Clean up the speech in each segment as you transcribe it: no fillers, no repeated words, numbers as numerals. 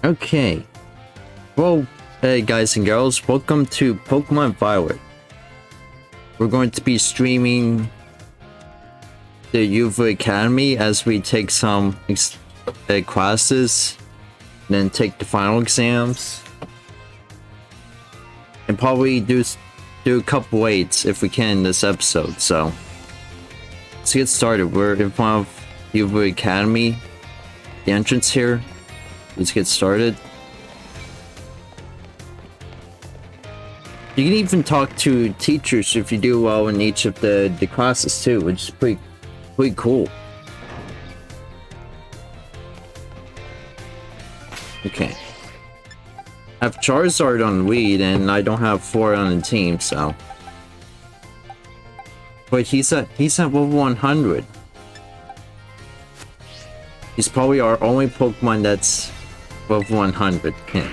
Okay. Well, hey guys and girls, welcome to Pokemon Violet. We're going to be streaming the Uva Academy as we take some classes, and then take the final exams, and probably do a couple weights if we can in this episode. So let's get started. We're in front of Uva Academy, the entrance here. Let's get started. You can even talk to teachers if you do well in each of the classes too, which is pretty cool. Okay. I have Charizard on lead and I don't have 4 on the team, so. But he's at level 100. He's probably our only Pokemon that's level 100. Yeah.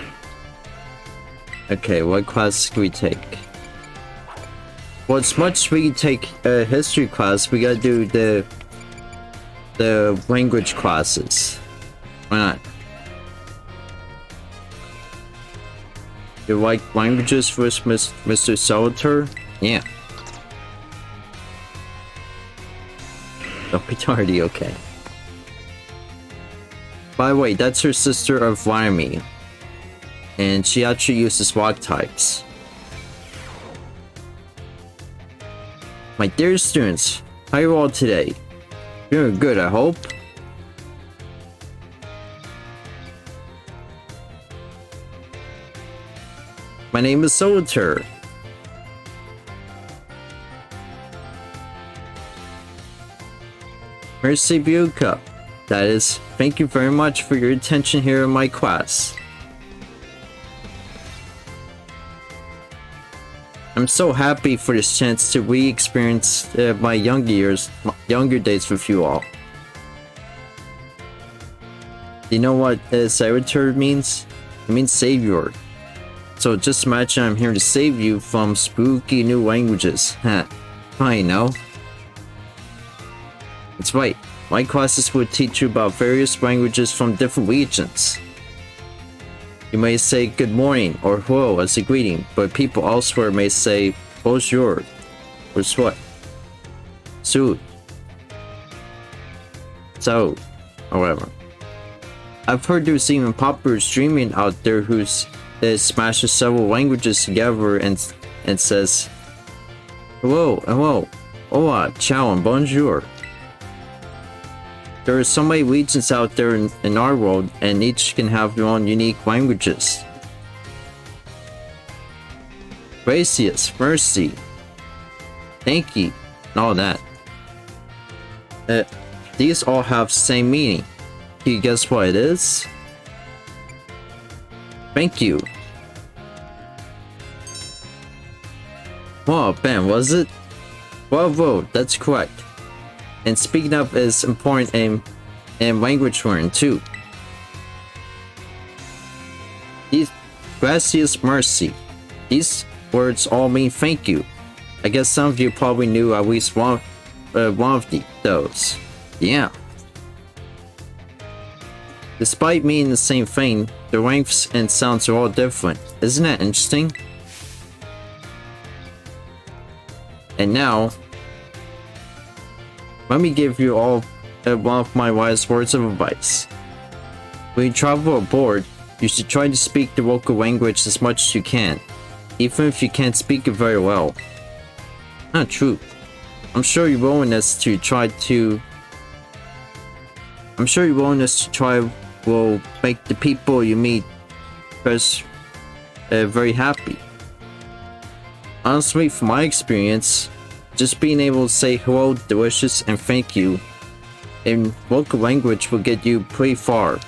Okay, what class can we take? Well, as much as we can take a history class, we gotta do the language classes. Why not? You like languages with Mr. Solitaire? Yeah. Oh, Pitardi, okay. By the way, that's her sister of Vimy. And she actually uses rock types. My dear students, how are you all today? Doing good, I hope. My name is Solitaire. Merci beaucoup. That is, thank you very much for your attention here in my class. I'm so happy for this chance to re-experience my younger days with you all. You know what Solitaire means? It means savior. So just imagine I'm here to save you from spooky new languages. Huh. I know. That's right. My classes would teach you about various languages from different regions. You may say good morning or hello as a greeting, but people elsewhere may say bonjour or what? So, or whatever. I've heard there's even popular streaming out there who smashes several languages together and says hello, hola, ciao, and bonjour. There are so many regions out there in our world, and each can have their own unique languages. Gracias, mercy, thank you, and all that. These all have the same meaning. Can you guess what it is? Thank you. Oh, Ben, was it? Bravo, that's correct. And speaking up is important in language learning too. These gracias, mercy. These words all mean thank you. I guess some of you probably knew at least one of those. Yeah. Despite meaning the same thing, the lengths and sounds are all different. Isn't that interesting? And now, let me give you all one of my wise words of advice. When you travel abroad, you should try to speak the local language as much as you can, even if you can't speak it very well. Not true. I'm sure your willingness to try will make the people you meet very happy. Honestly, from my experience, just being able to say hello, delicious, and thank you in local language will get you pretty far.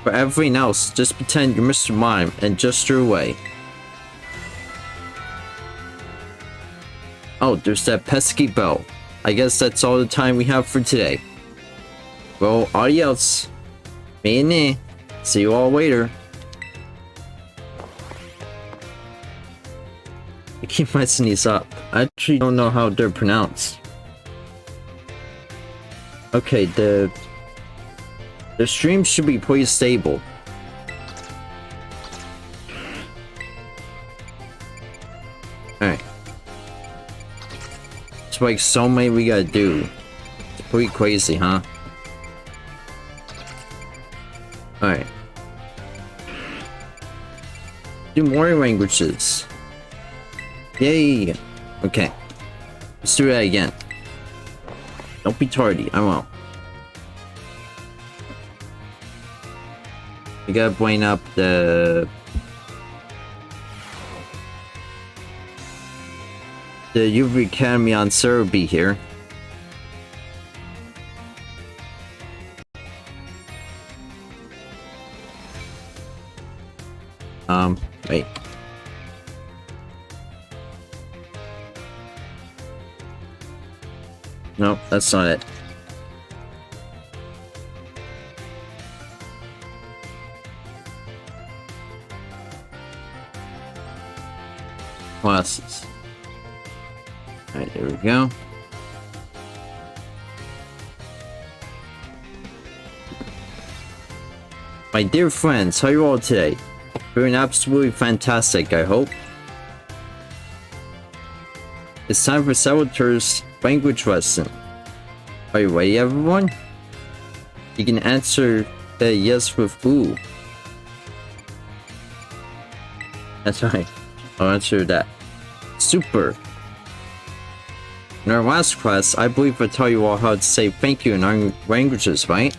For everything else, just pretend you're Mr. Mime and gesture away. Oh, there's that pesky bell. I guess that's all the time we have for today. Well, adios. Bene. See you all later. I keep messing these up. I actually don't know how they're pronounced. Okay, The stream should be pretty stable. Alright. It's like so many we gotta do. It's pretty crazy, huh? Alright. Do more languages. Yay! Okay. Let's do that again. Don't be tardy, I won't. We gotta bring up the Uva Academy on Cerebi here. Wait. Nope, that's not it. Classes. Alright, there we go. My dear friends, how are you all today? Doing absolutely fantastic, I hope. It's time for Salvatore's language lesson. Are you ready, everyone? You can answer yes with ooh. That's right. I'll answer that. Super. In our last class, I believe I taught you all how to say thank you in our languages, right?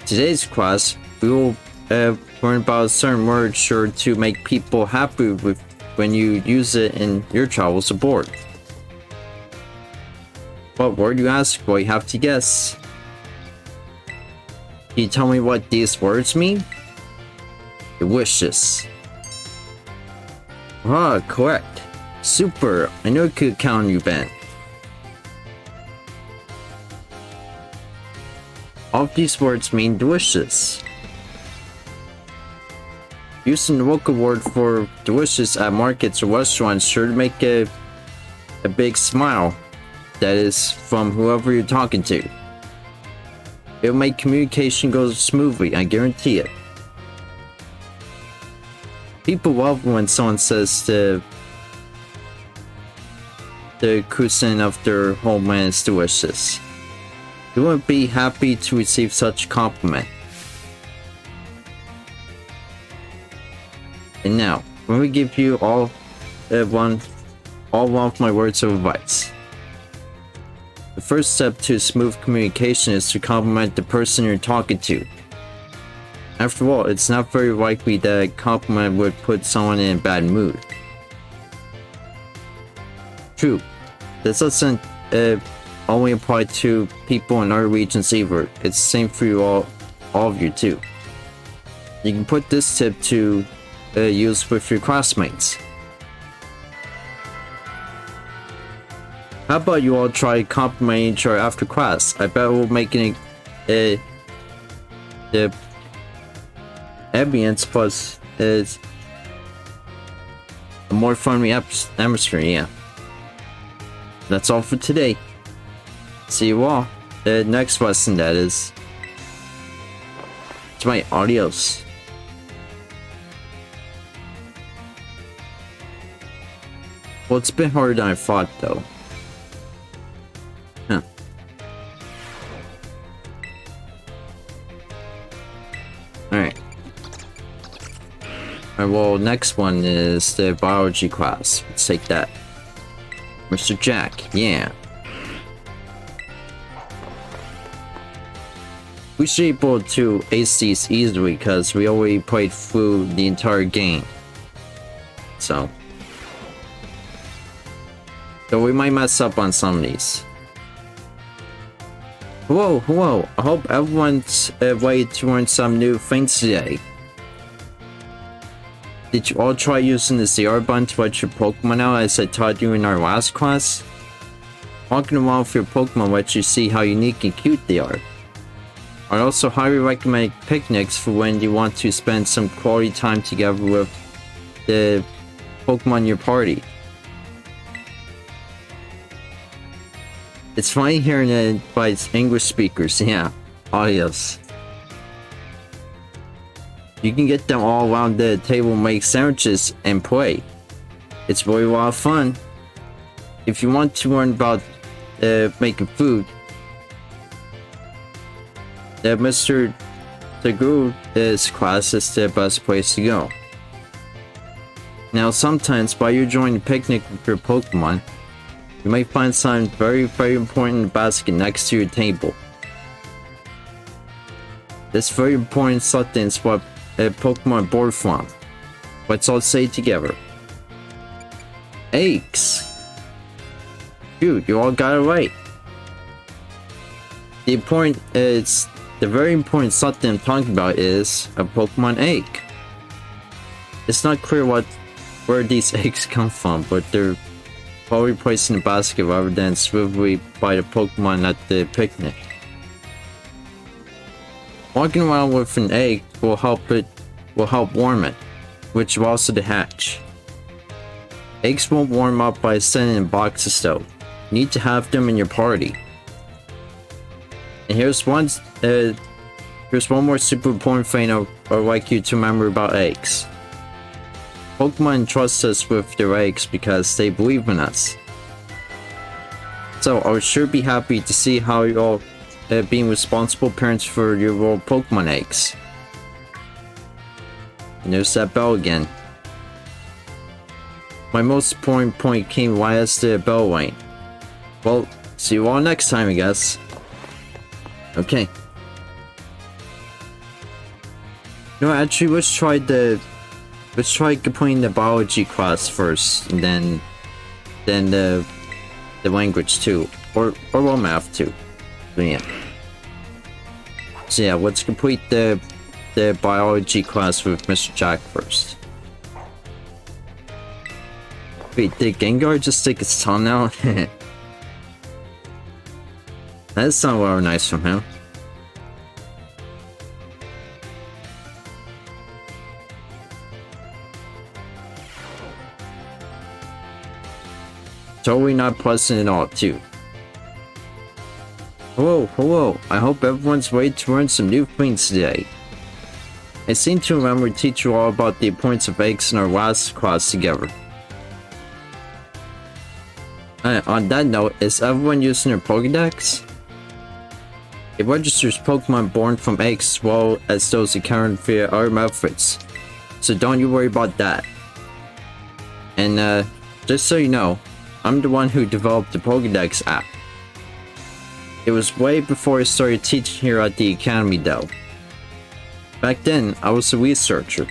Today's class, we will learn about a certain word sure to make people happy with when you use it in your travels abroad. What word, you ask? Well, you have to guess. Can you tell me what these words mean? Delicious. Ah, correct. Super. I knew I could count on you, Ben. All of these words mean delicious. Using the local word for delicious at markets or restaurants sure to make a big smile. That is from whoever you're talking to. It'll make communication go smoothly, I guarantee it. People love when someone says the cuisine of their homeland is delicious. You wouldn't be happy to receive such a compliment. And now, let me give you all one of my words of advice. The first step to smooth communication is to compliment the person you're talking to. After all, it's not very likely that a compliment would put someone in a bad mood. True, this doesn't only apply to people in other regions either. It's the same for you all of you too. You can put this tip to use with your classmates. How about you all try complimenting each other after class? I bet it will make the ambience plus a more friendly atmosphere, yeah. That's all for today. See you all. Next lesson, that is. It's my adios. Well, it's a bit harder than I thought, though. Huh. Alright. Alright, well, next one is the biology class. Let's take that. Mr. Jack, yeah. We should be able to ace these easily because we already played through the entire game. So we might mess up on some of these. Hello. I hope everyone's ready to learn some new things today. Did you all try using the CR button to let your Pokemon out as I taught you in our last class? Walking around with your Pokemon lets you see how unique and cute they are. I also highly recommend picnics for when you want to spend some quality time together with the Pokemon in your party. It's funny hearing it by English speakers, yeah. Oh yes. You can get them all around the table, make sandwiches, and play. It's really a lot of fun. If you want to learn about making food, Mr. Tagu's class is the best place to go. Now sometimes while you're enjoying a picnic with your Pokemon, you might find something very, very important in the basket next to your table. This very important something is what Pokemon born from. Let's all say it together. Eggs! Dude, you all got it right. The very important something I'm talking about is a Pokemon egg. It's not clear where these eggs come from, but they're probably placed in the basket rather than swiftly by the Pokemon at the picnic. Walking around with an egg will help warm it, which allows it to hatch. Eggs won't warm up by sitting in boxes though. You need to have them in your party. And here's one more super important thing I'd like you to remember about eggs. Pokemon trust us with their eggs because they believe in us. So I would sure be happy to see how you all being responsible parents for your little Pokemon eggs. And there's that bell again. My most important point came right as the bell rang. Well, see you all next time, I guess. Okay. No, actually, let's try completing the biology class first, and then the language too, or well, math too. But yeah. So yeah, let's complete the biology class with Mr. Jack first. Wait, did Gengar just stick his tongue out? That's not very nice from him. Totally not pleasant at all, too. Hello. I hope everyone's ready to learn some new things today. I seem to remember to teach you all about the importance of eggs in our last class together. On that note, is everyone using their Pokédex? It registers Pokemon born from eggs as well as those accounted via other methods, so don't you worry about that. And just so you know, I'm the one who developed the Pokédex app. It was way before I started teaching here at the Academy though. Back then, I was a researcher.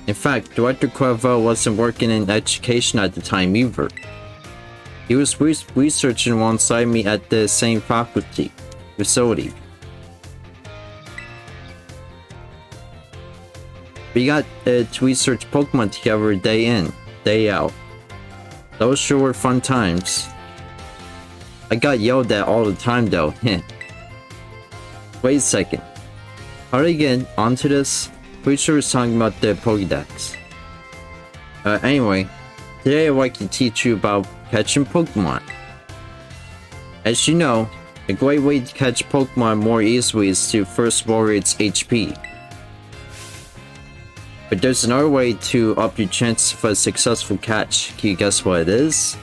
In fact, Director Quxaly wasn't working in education at the time either. He was researching alongside me at the same facility. We got to research Pokemon together day in, day out. Those sure were fun times. I got yelled at all the time though. Wait a second. How did I get onto this? Pretty sure it's talking about the Pokédex. Anyway, today I'd like to teach you about catching Pokemon. As you know, a great way to catch Pokemon more easily is to first lower its HP. But there's another way to up your chances of a successful catch. Can you guess what it is?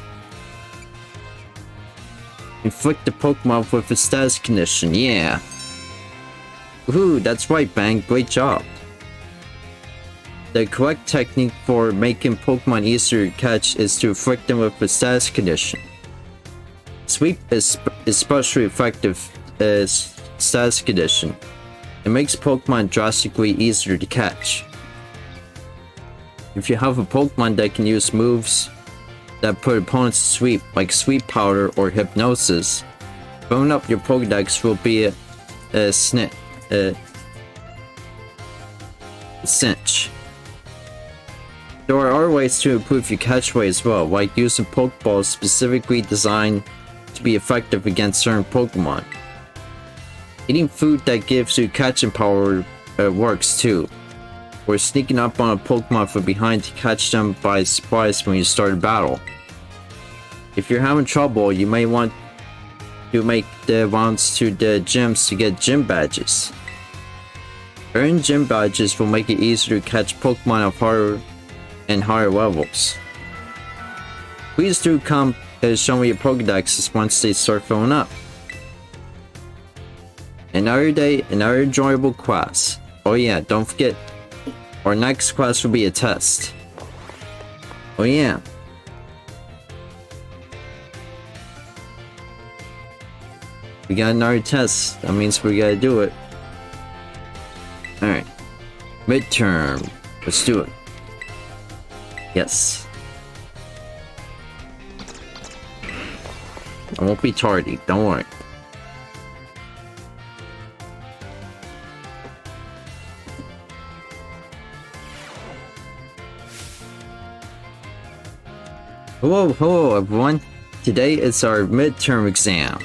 Inflict the Pokemon with a status condition, yeah. Woohoo, that's right, Bang, great job. The correct technique for making Pokemon easier to catch is to inflict them with a status condition. Sweep is especially effective as status condition. It makes Pokemon drastically easier to catch. If you have a Pokemon that can use moves that put opponents to sleep, like Sweep Powder or Hypnosis, filling up your Pokédex will be a cinch. There are other ways to improve your catch rate as well, like using Pokeballs specifically designed to be effective against certain Pokemon. Eating food that gives you catching power works too, or sneaking up on a Pokemon from behind to catch them by surprise when you start a battle. If you're having trouble, you may want to make the rounds to the gyms to get gym badges. Earning gym badges will make it easier to catch Pokemon of higher and higher levels. Please do come show me your Pokédexes once they start filling up. Another day, another enjoyable class. Oh yeah, don't forget, our next class will be a test. Oh yeah. We got another test. That means we gotta do it. Alright. Midterm. Let's do it. Yes. I won't be tardy, don't worry. Hello everyone. Today is our midterm exam.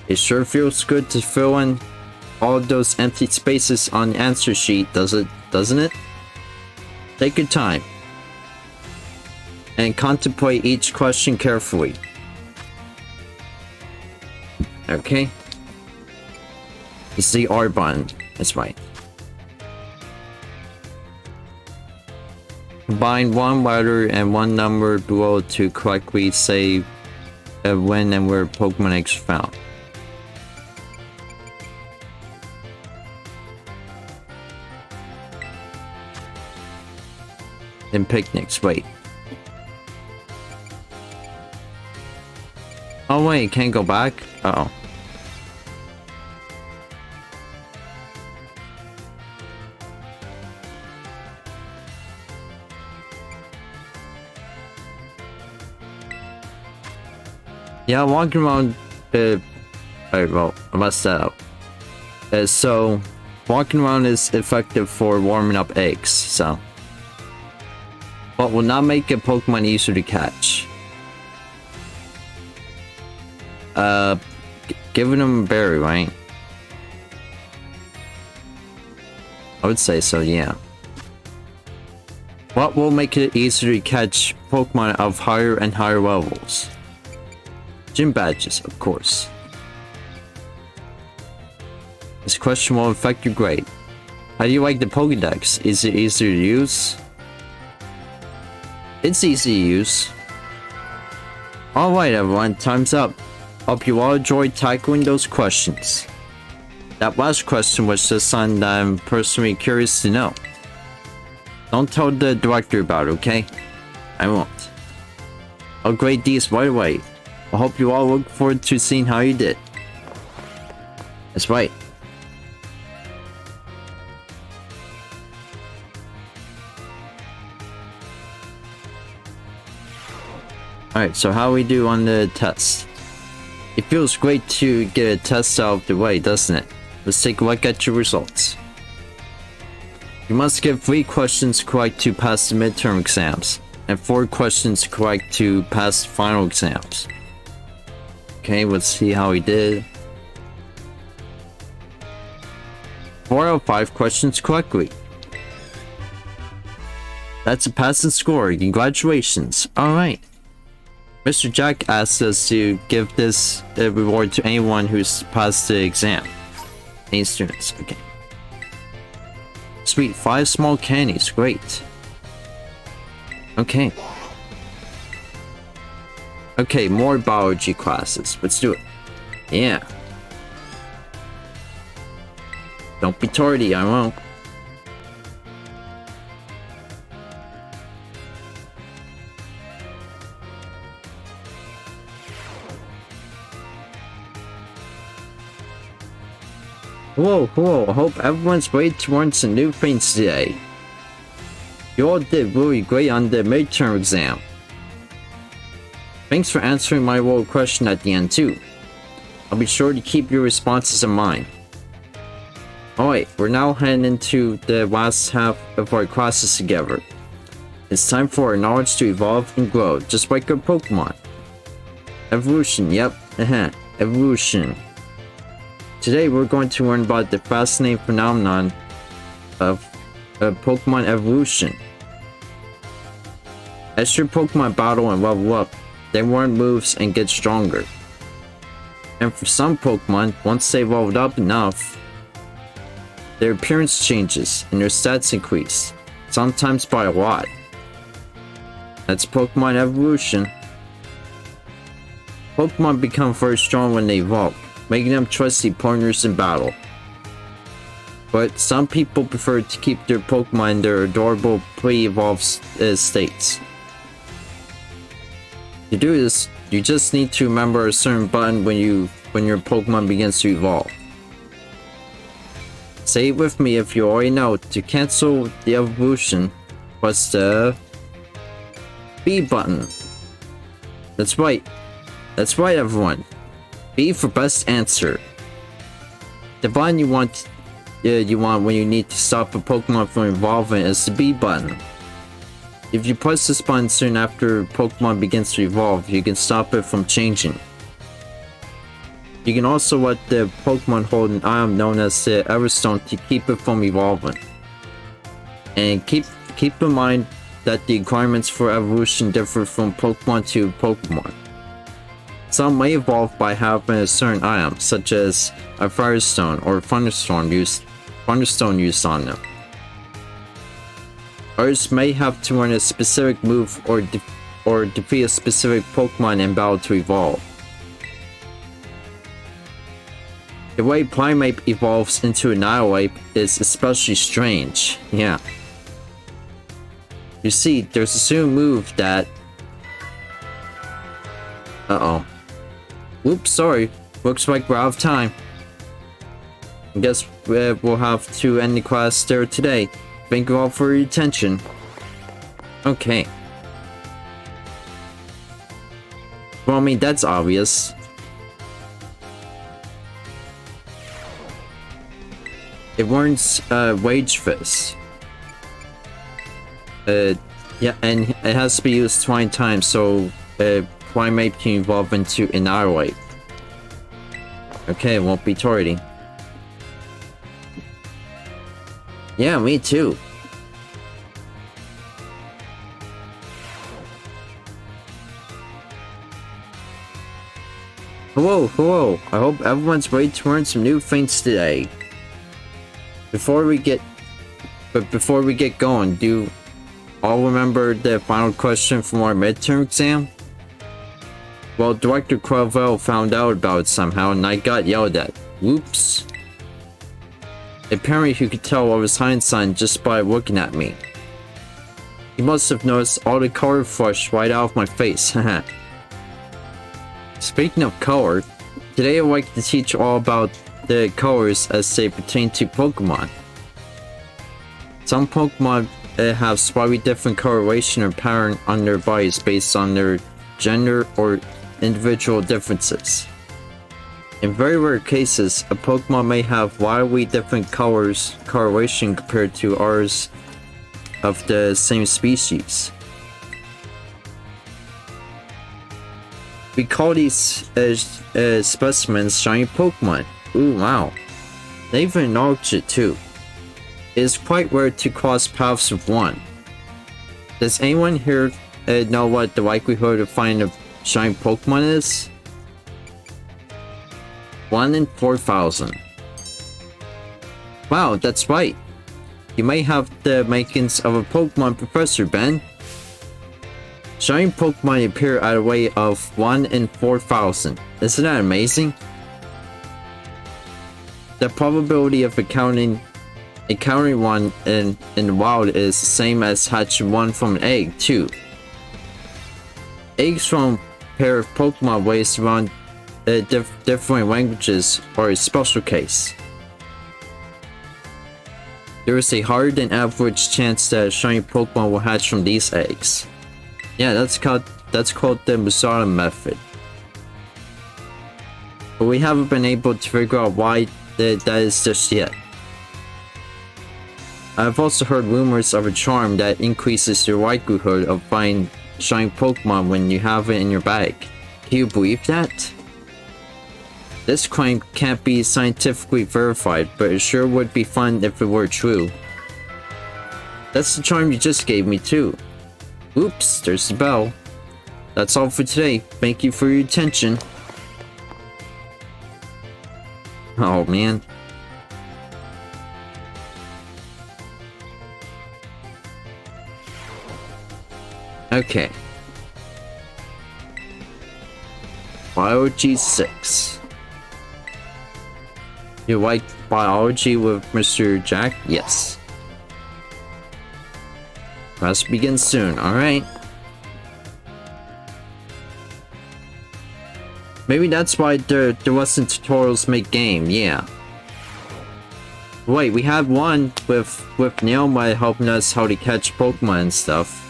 It sure feels good to fill in all of those empty spaces on the answer sheet, doesn't it? Take your time and contemplate each question carefully. Okay. It's the R button. That's right. Combine one letter and one number below to correctly say when and where Pokemon eggs are found. And picnics, wait. Oh wait, can't go back? Uh-oh. Yeah, walking around, alright, well, I messed that up. So, walking around is effective for warming up eggs, so. But will not make a Pokemon easier to catch. Giving them a berry, right? I would say so, yeah. What will make it easier to catch Pokemon of higher and higher levels? Gym badges, of course. This question will affect your grade. How do you like the Pokédex? Is it easier to use? It's easy to use. Alright everyone, time's up. Hope you all enjoyed tackling those questions. That last question was just something that I'm personally curious to know. Don't tell the director about it, okay? I won't. I'll grade these right away. I hope you all look forward to seeing how you did. That's right. Alright, so how we do on the test? It feels great to get a test out of the way, doesn't it? Let's take a look at your results. You must get 3 questions correct to pass the midterm exams, and 4 questions correct to pass the final exams. Okay, let's see how he did. 4 out of 5 questions correctly. That's a passing score, congratulations. Alright. Mr. Jack asked us to give this reward to anyone who's passed the exam. Any students, okay. Sweet, 5 small candies, great. Okay. Okay, more biology classes, let's do it. Yeah. Don't be tardy, I won't. Hello, I hope everyone's ready to learn some new things today. You all did really great on the midterm exam. Thanks for answering my little question at the end too. I'll be sure to keep your responses in mind. Alright, we're now heading into the last half of our classes together. It's time for our knowledge to evolve and grow, just like our Pokemon. Evolution, yep, evolution. Today we're going to learn about the fascinating phenomenon of Pokemon evolution. As your Pokemon battle and level up, they learn moves and get stronger. And for some Pokemon, once they leveled up enough, their appearance changes and their stats increase, sometimes by a lot. That's Pokemon evolution. Pokemon become very strong when they evolve, making them trusty partners in battle. But some people prefer to keep their Pokemon in their adorable pre-evolved states. To do this, you just need to remember a certain button when your Pokemon begins to evolve. Say it with me if you already know. To cancel the evolution, press the B button. That's right. That's right, everyone. B for best answer. The button you want when you need to stop a Pokemon from evolving is the B button. If you press this button soon after Pokemon begins to evolve, you can stop it from changing. You can also let the Pokemon hold an item known as the Everstone to keep it from evolving. And keep in mind that the requirements for evolution differ from Pokemon to Pokemon. Some may evolve by having a certain item, such as a Firestone or Thunderstone used on them. Others may have to learn a specific move or defeat a specific Pokemon in battle to evolve. The way Primeape evolves into an Nidoape is especially strange. Yeah. You see, there's a certain move that... Uh-oh. Oops, sorry. Looks like we're out of time. I guess we'll have to end the class there today. Thank you all for your attention. Okay. Well, I mean, that's obvious. It learns Rage Fist. Yeah, and it has to be used 20 times, so Primeape can evolve into an Nidoape. Okay, it won't be tardy. Yeah, me too. Hello. I hope everyone's ready to learn some new things today. Before we get going, do you all remember the final question from our midterm exam? Well, Director Quxaly found out about it somehow and I got yelled at. Whoops. Apparently he could tell I was hindsight just by looking at me. He must have noticed all the color flushed right out of my face, haha. Speaking of color, today I'd like to teach all about the colors as they pertain to Pokemon. Some Pokemon have slightly different coloration or pattern on their bodies based on their gender or individual differences. In very rare cases, a Pokemon may have wildly different coloration compared to ours of the same species. We call these specimens shiny Pokemon. Ooh, wow. They even acknowledge it too. It is quite rare to cross paths with one. Does anyone here know what the likelihood of finding a shiny Pokemon is? 1 in 4,000. Wow, that's right. You may have the makings of a Pokemon professor, Ben. Shiny Pokemon appear at a rate of 1 in 4,000. Isn't that amazing? The probability of encountering one in the wild is the same as hatching one from an egg, too. Eggs from a pair of Pokemon raised around different languages are a special case. There is a higher than average chance that a shiny Pokemon will hatch from these eggs. Yeah, that's called the Musara method. But we haven't been able to figure out why that is just yet. I've also heard rumors of a charm that increases your likelihood of finding shiny Pokemon when you have it in your bag. Can you believe that? This claim can't be scientifically verified, but it sure would be fun if it were true. That's the charm you just gave me too. Oops, there's the bell. that's all for today. Thank you for your attention. Oh man. Okay. Biology 6. You like biology with Mr. Jack? Yes. Class begins soon, alright. Maybe that's why there wasn't tutorials mid-game, yeah. Wait, we had one with Neoma helping us how to catch Pokemon and stuff.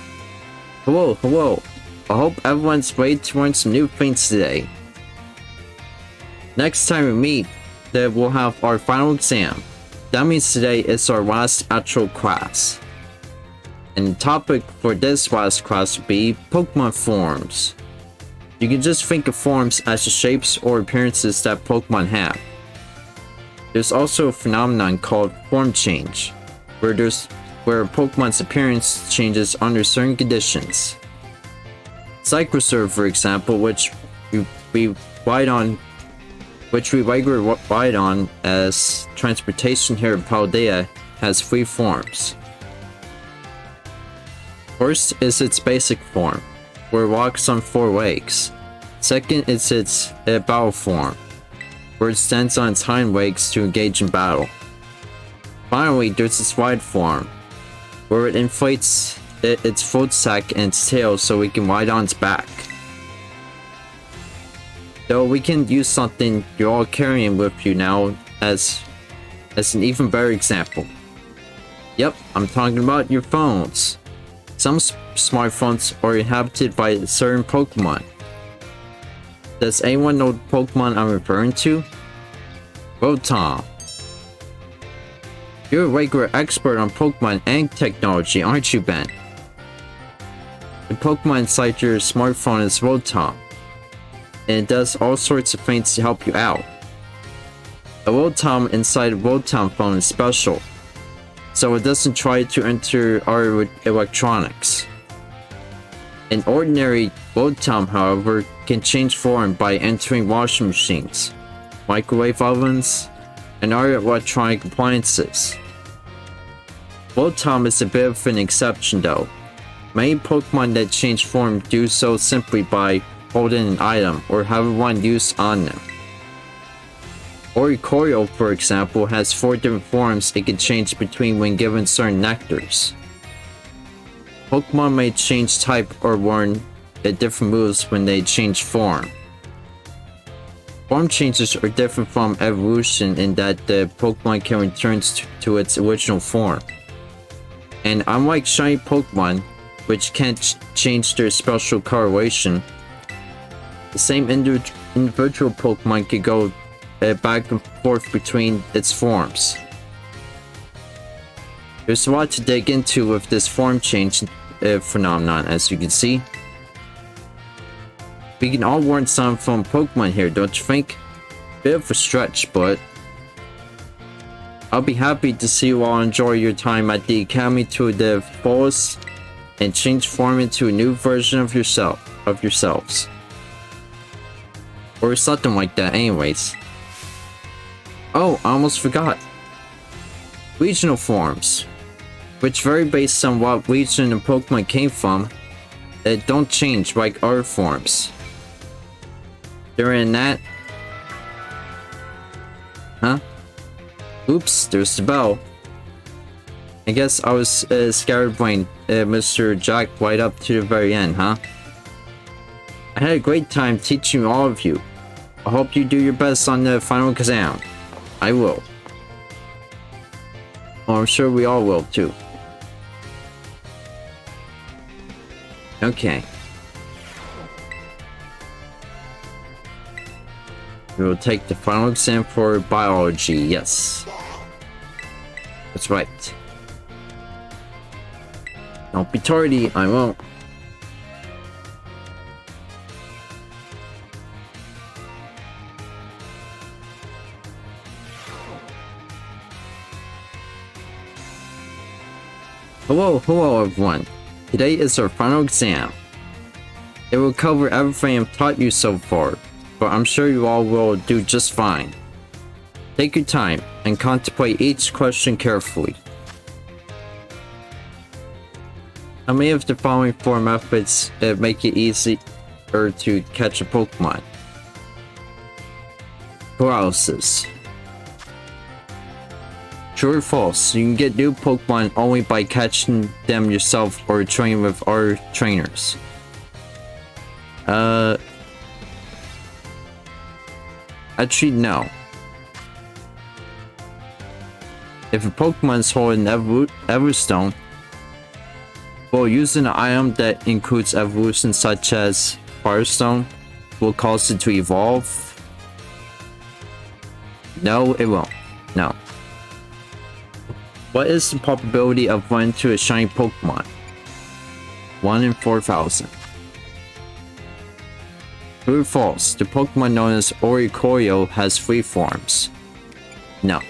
Hello. I hope everyone's ready to learn some new things today. Next time we meet, then we'll have our final exam. That means today is our last actual class. And the topic for this last class will be Pokemon forms. You can just think of forms as the shapes or appearances that Pokemon have. There's also a phenomenon called form change, where a Pokemon's appearance changes under certain conditions. Cyclosurf, for example, which we regularly ride on as transportation here in Paldea, has 3 forms. First is its basic form, where it walks on 4 legs. Second is its battle form, where it stands on its hind legs to engage in battle. Finally, there's its wide form, where it inflates its float sack and its tail so we can ride on its back. Though we can use something you're all carrying with you now as an even better example. Yep, I'm talking about your phones. Some smartphones are inhabited by certain Pokemon. Does anyone know the Pokemon I'm referring to? Rotom. You're a regular expert on Pokemon and technology, aren't you, Ben? The Pokemon inside your smartphone is Rotom, and it does all sorts of things to help you out. A Rotom inside a Rotom phone is special, so it doesn't try to enter our electronics. An ordinary Rotom, however, can change form by entering washing machines, microwave ovens, and other electronic appliances. Rotom is a bit of an exception though. Many Pokemon that change form do so simply by holding an item or having one used on them. Oricorio, for example, has 4 different forms it can change between when given certain nectars. Pokemon may change type or learn different moves when they change form. Form changes are different from evolution in that the Pokemon can return to its original form. And unlike shiny Pokemon, which can't change their special coloration, the same individual Pokemon can go back and forth between its forms. There's a lot to dig into with this form change phenomenon, as you can see. We can all learn something from Pokemon here, don't you think? Bit of a stretch, but I'll be happy to see you all enjoy your time at the Academy to the fullest and change form into a new version of yourselves. Or something like that anyways. Oh, I almost forgot. Regional forms, which vary based on what region the Pokemon came from, don't change like other forms. During that... Huh? Oops, there's the bell. I guess I was scatterbrained Mr. Jack right up to the very end, huh? I had a great time teaching all of you. I hope you do your best on the final exam. I will. Oh, I'm sure we all will too. Okay. We will take the final exam for biology, yes. That's right. Don't be tardy, I won't. Hello everyone. Today is our final exam. It will cover everything I've taught you so far, but I'm sure you all will do just fine. Take your time and contemplate each question carefully. How many of the following 4 methods make it easier to catch a Pokemon? Paralysis. True or false? You can get new Pokemon only by catching them yourself or training with our trainers. Actually, no. If a Pokemon is holding Everstone, well, using an item that includes evolution such as Firestone will cause it to evolve. No, it won't. No. What is the probability of running into a shiny Pokemon? 1 in 4,000. True or false? The Pokemon known as Oricorio has 3 forms. No.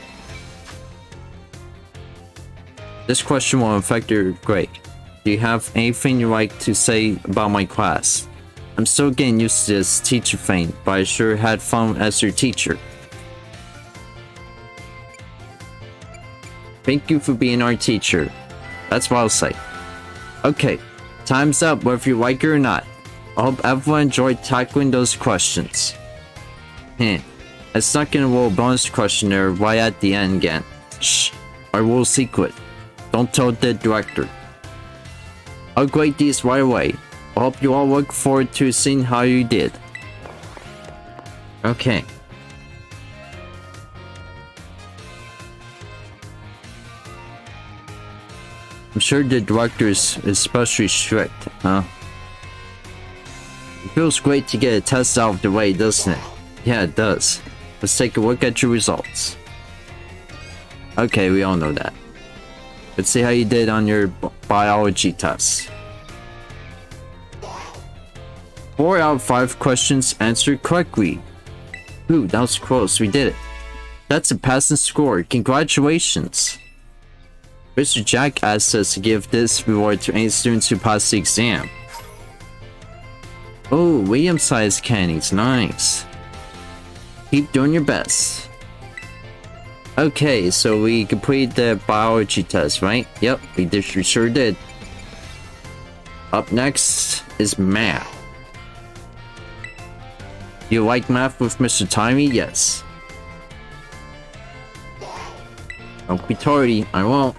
This question will affect your grade. Do you have anything you'd like to say about my class? I'm still getting used to this teacher thing, but I sure had fun as your teacher. Thank you for being our teacher. That's what I'll say. Okay, time's up whether you like it or not. I hope everyone enjoyed tackling those questions. I snuck in a little bonus question there right at the end again. Shh, our little secret. Don't tell the director. I'll grade these right away. I hope you all look forward to seeing how you did. Okay. I'm sure the director is especially strict, huh? It feels great to get a test out of the way, doesn't it? Yeah, it does. Let's take a look at your results. Okay, we all know that. Let's see how you did on your biology test. 4 out of 5 questions answered correctly. Ooh, that was close. We did it. That's a passing score. Congratulations. Mr. Jack asked us to give this reward to any students who pass the exam. Oh, medium-sized candies. Nice. Keep doing your best. Okay, so we completed the biology test, right? Yep, we sure did. Up next is math. You like math with Mr. Timey? Yes. Don't be tardy, I won't.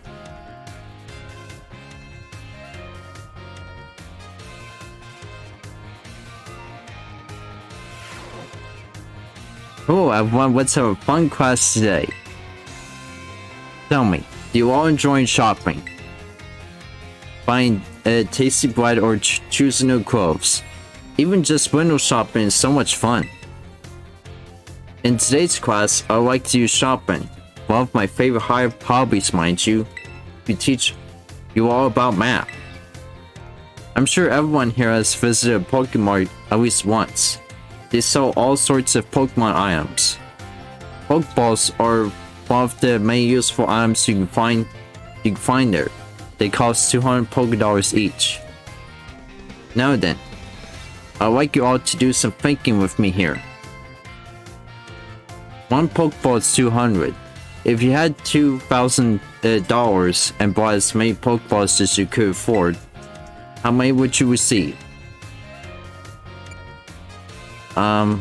Cool, everyone, let's have a fun class today. Tell me, do you all enjoy shopping? Buying tasty bread or choosing new clothes? Even just window shopping is so much fun. In today's class, I would like to use shopping, one of my favorite hobbies, mind you, to teach you all about math. I'm sure everyone here has visited a Pokemon at least once. They sell all sorts of Pokemon items. Pokeballs are one of the many useful items you can find there. They cost 200 Pokédollars each. Now then, I'd like you all to do some thinking with me here. 1 Pokeball is 200. If you had $2,000 and bought as many Pokeballs as you could afford, how many would you receive? Oh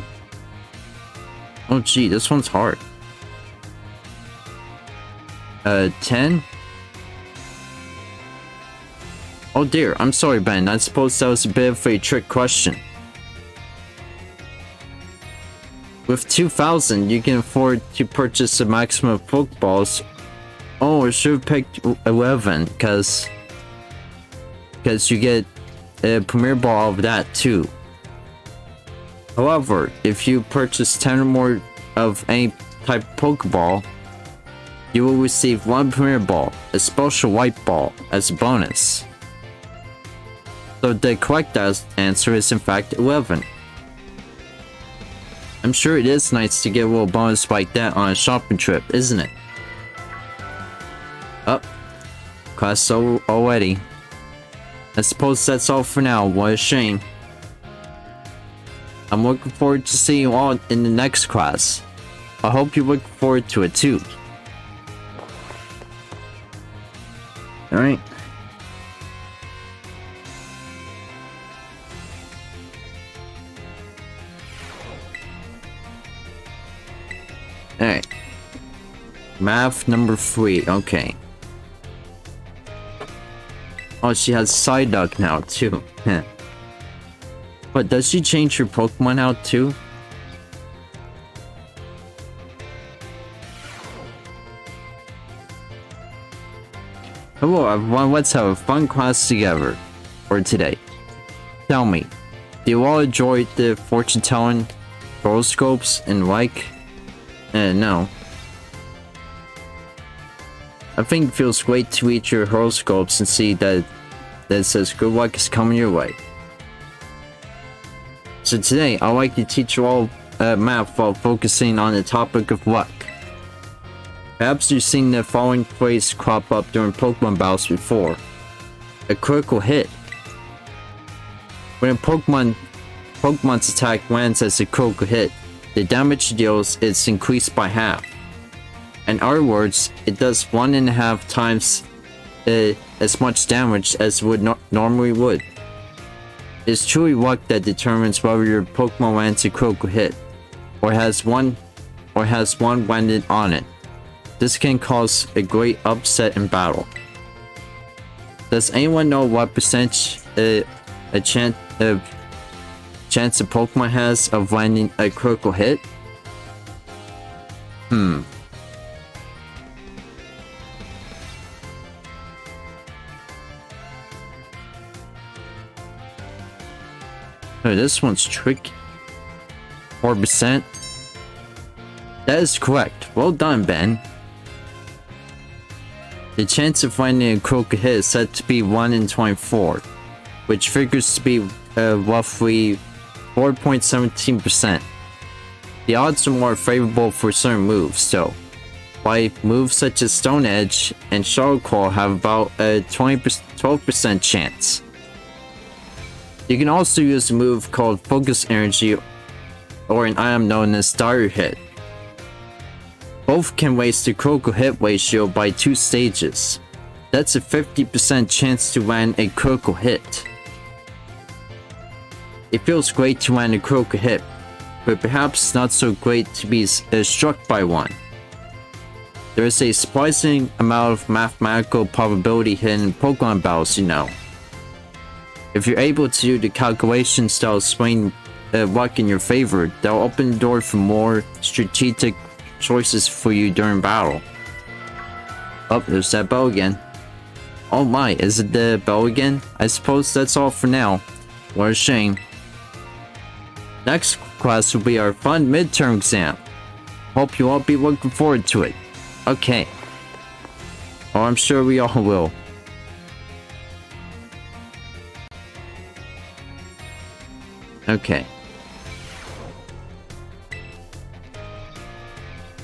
gee, this one's hard. 10? Oh dear, I'm sorry Ben, I suppose that was a bit of a trick question. With 2,000, you can afford to purchase a maximum of Pokeballs. Oh, I should have picked 11, because you get a Premier Ball of that too. However, if you purchase 10 or more of any type of Pokeball, you will receive 1 Premier Ball, a special white ball, as a bonus. So the correct answer is in fact 11. I'm sure it is nice to get a little bonus like that on a shopping trip, isn't it? Oh, class already. I suppose that's all for now. What a shame. I'm looking forward to seeing you all in the next class. I hope you look forward to it too. Alright. Alright. Math number 3, okay. Oh, she has Psyduck now too. But does she change her Pokemon out too? Hello everyone, let's have a fun class together for today. Tell me, do you all enjoy the fortune telling, horoscopes, and like? No. I think it feels great to read your horoscopes and see that it says good luck is coming your way. So today, I'd like to teach you all math while focusing on the topic of luck. Perhaps you've seen the following phrase crop up during Pokemon battles before. A critical hit. When a Pokemon's attack lands as a critical hit, the damage it deals is increased by half. In other words, it does 1.5 times as much damage as it would normally would. It's truly luck that determines whether your Pokemon lands a critical hit, or has one landed on it. This can cause a great upset in battle. Does anyone know what percentage a chance a Pokemon has of landing a critical hit? Oh, this one's tricky. 4%. That is correct. Well done, Ben. The chance of finding a critical hit is said to be 1 in 24, which figures to be roughly 4.17%. The odds are more favorable for certain moves, though. Why moves such as Stone Edge and Shadow Claw have about a 12% chance. You can also use a move called Focus Energy or an item known as Dire Hit. Both can raise the critical hit ratio by 2 stages. That's a 50% chance to land a critical hit. It feels great to land a critical hit, but perhaps not so great to be struck by one. There is a surprising amount of mathematical probability hidden in Pokemon battles, you know. If you're able to do the calculations that'll swing luck in your favor, that'll open the door for more strategic choices for you during battle. Oh, there's that bell again. Oh my, is it the bell again? I suppose that's all for now. What a shame. Next class will be our fun midterm exam. Hope you all be looking forward to it. Okay. Oh, I'm sure we all will. Okay.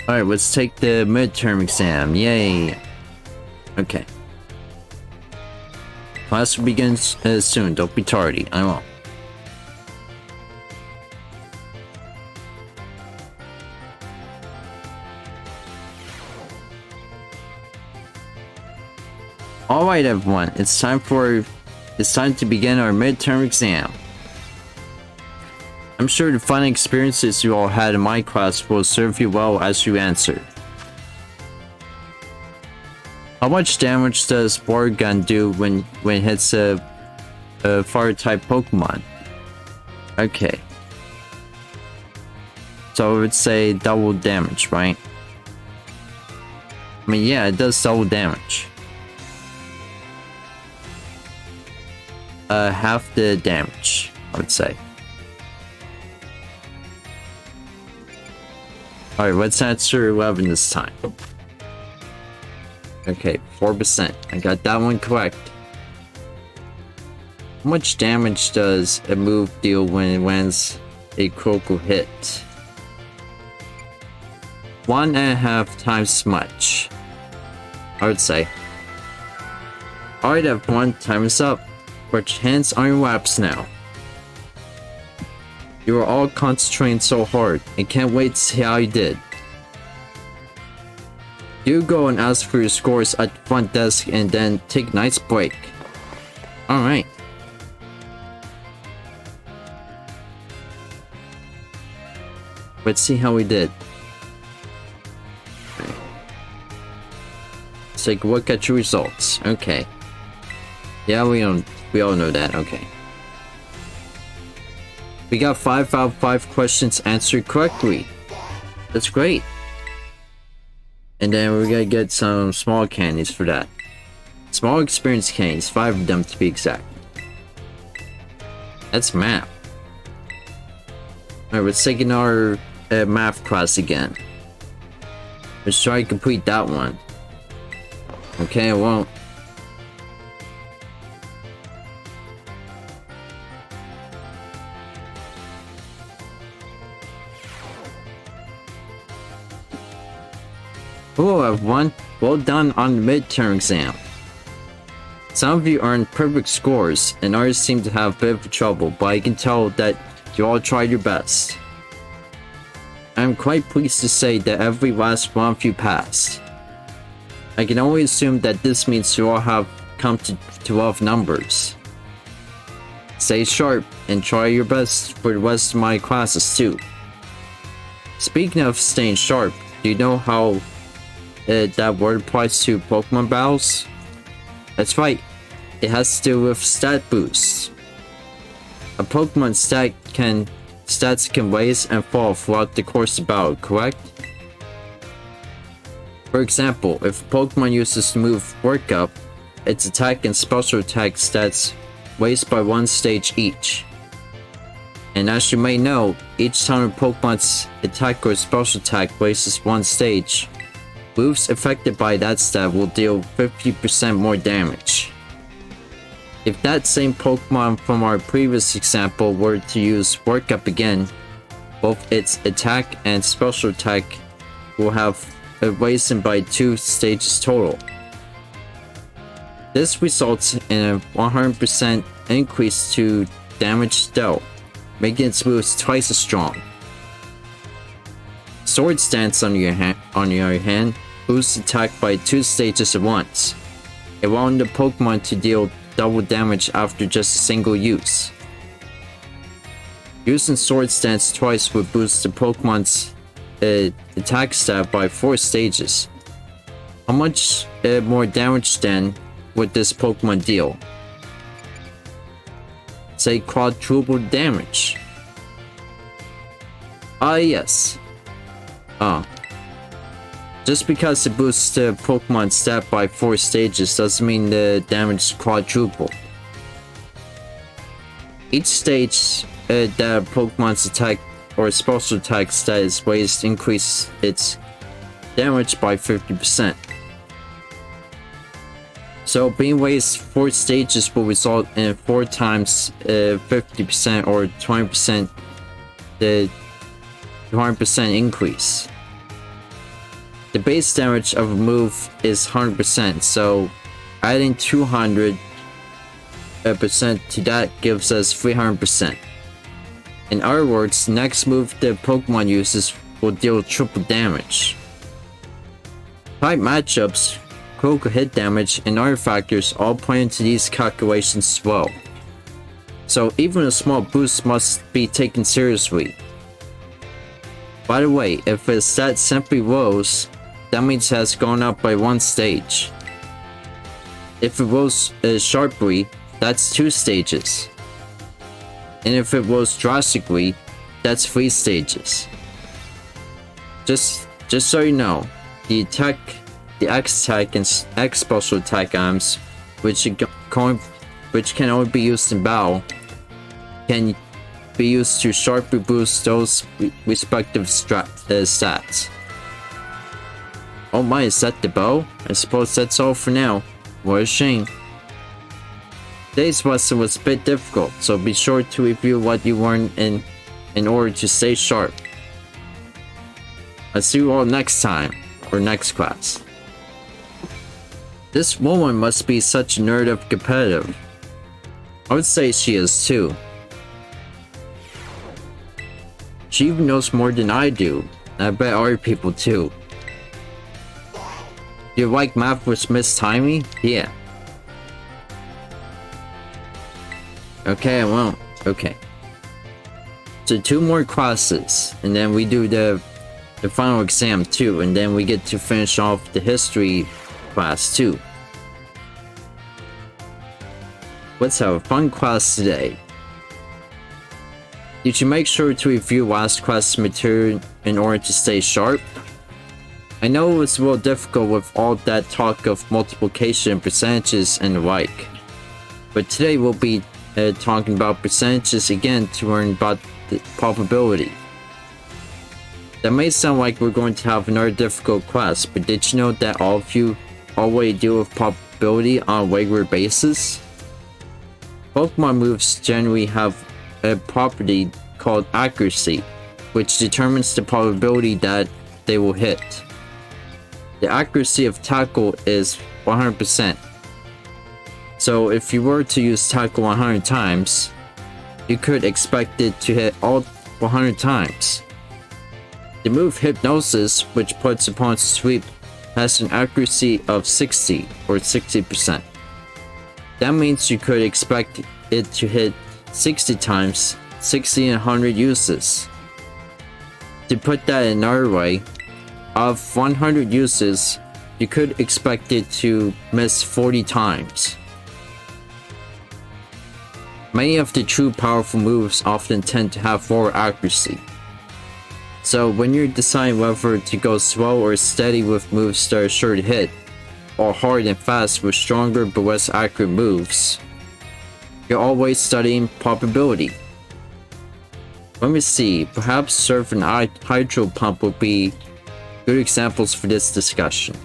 Alright, let's take the midterm exam. Yay. Okay. Class will begin soon. Don't be tardy. I won't. Alright everyone, it's time to begin our midterm exam. I'm sure the fun experiences you all had in my class will serve you well as you answer. How much damage does Water Gun do when it hits a fire type Pokemon? Okay. So I would say double damage, right? I mean, yeah, it does double damage. Half the damage, I would say. Alright, let's answer 11 this time. Okay, 4%. I got that one correct. How much damage does a move deal when it lands a critical hit? 1.5 times as much, I would say. Alright everyone, time is up. Put your hands on your laps now. You were all concentrating so hard, and can't wait to see how you did. You go and ask for your scores at the front desk and then take a nice break. Alright. Let's see how we did. Let's take a look at your results. Okay. Yeah, we all know that. Okay. We got 5 out of 5 questions answered correctly. That's great. And then we're gonna get some small candies for that. Small experience candies, 5 of them to be exact. That's math. Alright, let's take our math class again. Let's try to complete that one. Okay, I won't. Hello everyone, well done on the midterm exam. Some of you earned perfect scores and others seem to have a bit of trouble, but I can tell that you all tried your best. I am quite pleased to say that every last one of you passed. I can only assume that this means you all have come to love numbers. Stay sharp and try your best for the rest of my classes too. Speaking of staying sharp, do you know how that word applies to Pokemon battles? That's right, it has to do with stat boosts. A Pokemon stats can raise and fall throughout the course of battle, correct? For example, if a Pokemon uses the move Work Up, its attack and special attack stats raise by 1 stage each. And as you may know, each time a Pokemon's attack or special attack raises 1 stage, moves affected by that stat will deal 50% more damage. If that same Pokemon from our previous example were to use Work Up again, both its attack and special attack will have risen by 2 stages total. This results in a 100% increase to damage dealt, making its moves twice as strong. Sword Stance on the other hand, boosts attack by 2 stages at once, allowing the Pokemon to deal double damage after just a single use. Using Sword Stance twice would boost the Pokemon's attack stat by 4 stages. How much more damage then would this Pokemon deal? Say quadruple damage. Yes. Just because it boosts the Pokemon stat by 4 stages doesn't mean the damage is quadruple. Each stage that Pokemon's attack or special attack stat is raised increases its damage by 50%. So being raised 4 stages will result in 4 times 50% or 20% the 100% increase. The base damage of a move is 100%, so adding 200% to that gives us 300%. In other words, the next move the Pokemon uses will deal triple damage. Type matchups, critical hit damage, and other factors all play into these calculations as well. So even a small boost must be taken seriously. By the way, if a stat simply rose, that means it has gone up by 1 stage. If it rose sharply, that's 2 stages. And if it rose drastically, that's 3 stages. Just so you know, the X attack and X special attack items, which can only be used in battle, can be used to sharply boost those respective stats. Oh my, is that the bow? I suppose that's all for now. What a shame. Today's lesson was a bit difficult, so be sure to review what you learned in order to stay sharp. I'll see you all next time, or next class. This woman must be such a nerd of competitive. I would say she is too. She even knows more than I do. I bet other people too. You like math with Miss Timey? Yeah. Okay, well, okay. So 2 more classes, and then we do the final exam too, and then we get to finish off the history class too. Let's have a fun class today. You should make sure to review last class material in order to stay sharp. I know it was a little difficult with all that talk of multiplication, percentages, and the like. But today we'll be talking about percentages again to learn about the probability. That may sound like we're going to have another difficult class, but did you know that all of you already deal with probability on a regular basis? Pokemon moves generally have a property called accuracy, which determines the probability that they will hit. The accuracy of tackle is 100%. So if you were to use tackle 100 times, you could expect it to hit all 100 times. The move Hypnosis, which puts opponents to sleep, has an accuracy of 60 or 60%. That means you could expect it to hit 60 times, 60 and 100 uses. To put that another way, of 100 uses, you could expect it to miss 40 times. Many of the true powerful moves often tend to have lower accuracy. So when you're deciding whether to go slow or steady with moves that are sure to hit, or hard and fast with stronger but less accurate moves, you're always studying probability. Let me see, perhaps Surf and Hydro Pump would be good examples for this discussion.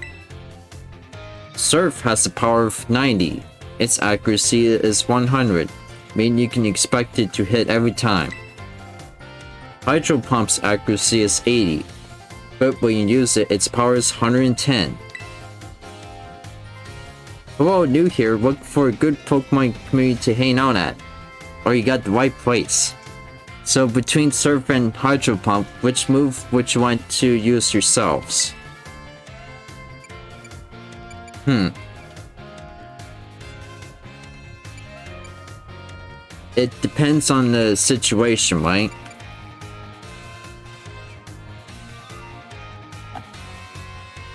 Surf has a power of 90, its accuracy is 100, meaning you can expect it to hit every time. Hydro Pump's accuracy is 80, but when you use it, its power is 110. Hello, new here, looking for a good Pokemon community to hang out at. Or you got the right place. So between Surf and Hydro Pump, which move would you want to use yourselves? It depends on the situation, right?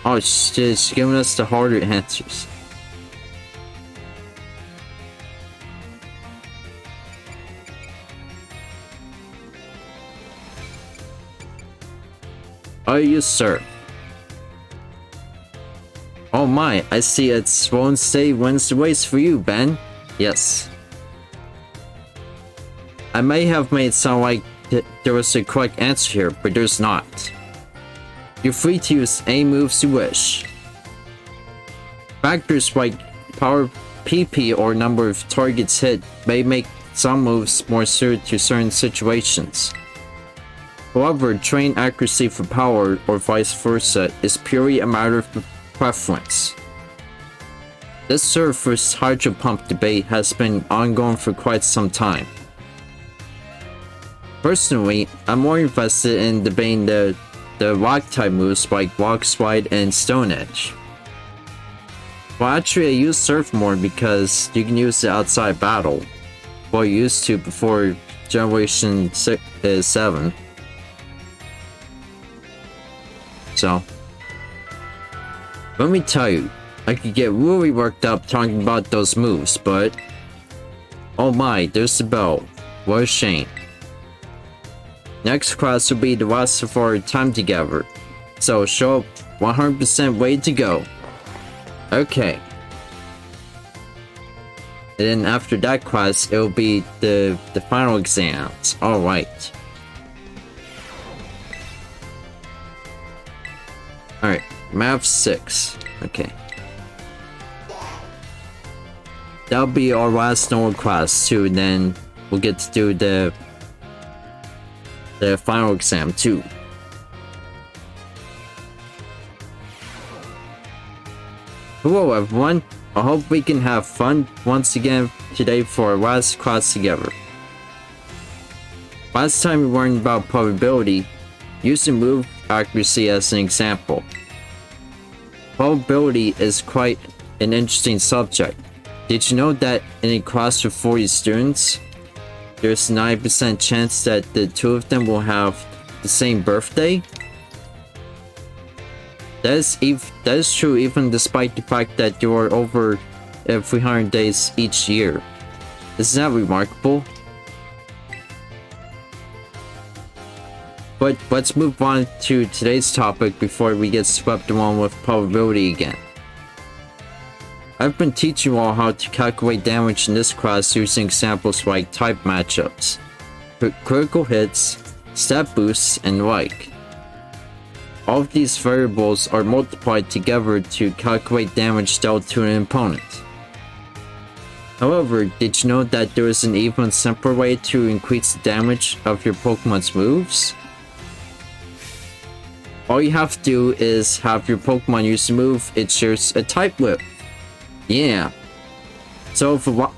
Oh, she's giving us the harder answers. Oh, you Surf. Oh my, I see it's won't stay wins the race for you, Ben. Yes. I may have made it sound like there was a correct answer here, but there's not. You're free to use any moves you wish. Factors like power PP or number of targets hit may make some moves more suited to certain situations. However, train accuracy for power or vice versa is purely a matter of preference. This Surf vs Hydro Pump debate has been ongoing for quite some time. Personally, I'm more invested in debating the rock type moves like Rock Slide and Stone Edge. Well, actually I use Surf more because you can use it outside battle. Well, you used to before Generation 7. So, let me tell you, I could get really worked up talking about those moves, but oh my, there's the bell. What a shame. Next class will be the last of our time together, so show up 100% ready to go. Okay. And then after that class, it will be the final exams. Alright. Alright, Math 6. Okay. That'll be our last normal class too, and then we'll get to do the final exam too. Hello everyone, I hope we can have fun once again today for our last class together. Last time we learned about probability, using move accuracy as an example. Probability is quite an interesting subject. Did you know that in a class of 40 students, there's a 9% chance that the two of them will have the same birthday? That is true even despite the fact that you are over 300 days each year. Isn't that remarkable? But let's move on to today's topic before we get swept along with probability again. I've been teaching you all how to calculate damage in this class using examples like type matchups, critical hits, stat boosts, and the like. All of these variables are multiplied together to calculate damage dealt to an opponent. However, did you know that there is an even simpler way to increase the damage of your Pokemon's moves? All you have to do is have your Pokemon use a move it shares a type with. Yeah. So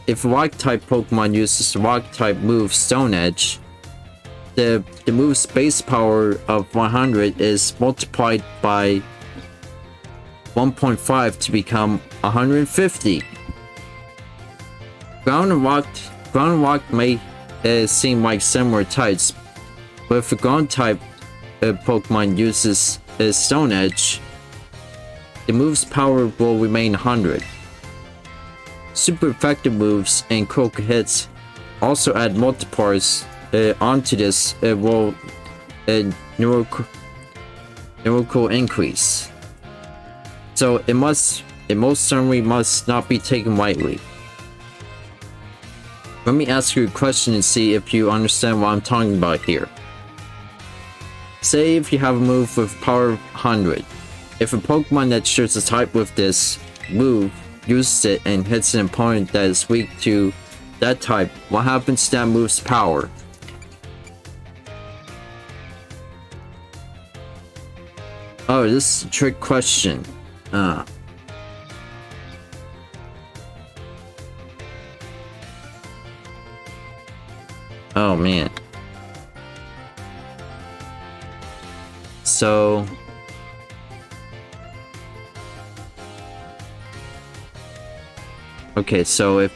if a rock type Pokemon uses the rock type move Stone Edge, the move's base power of 100 is multiplied by 1.5 to become 150. Ground and rock may seem like similar types, but if a ground type Pokemon uses a Stone Edge, the move's power will remain 100. Super effective moves and critical hits also add multipliers onto this numerical increase. So it most certainly must not be taken lightly. Let me ask you a question and see if you understand what I'm talking about here. Say if you have a move with power 100. If a Pokemon that shares a type with this move uses it and hits an opponent that is weak to that type, what happens to that move's power? Oh, this is a trick question. Oh man. So okay, so if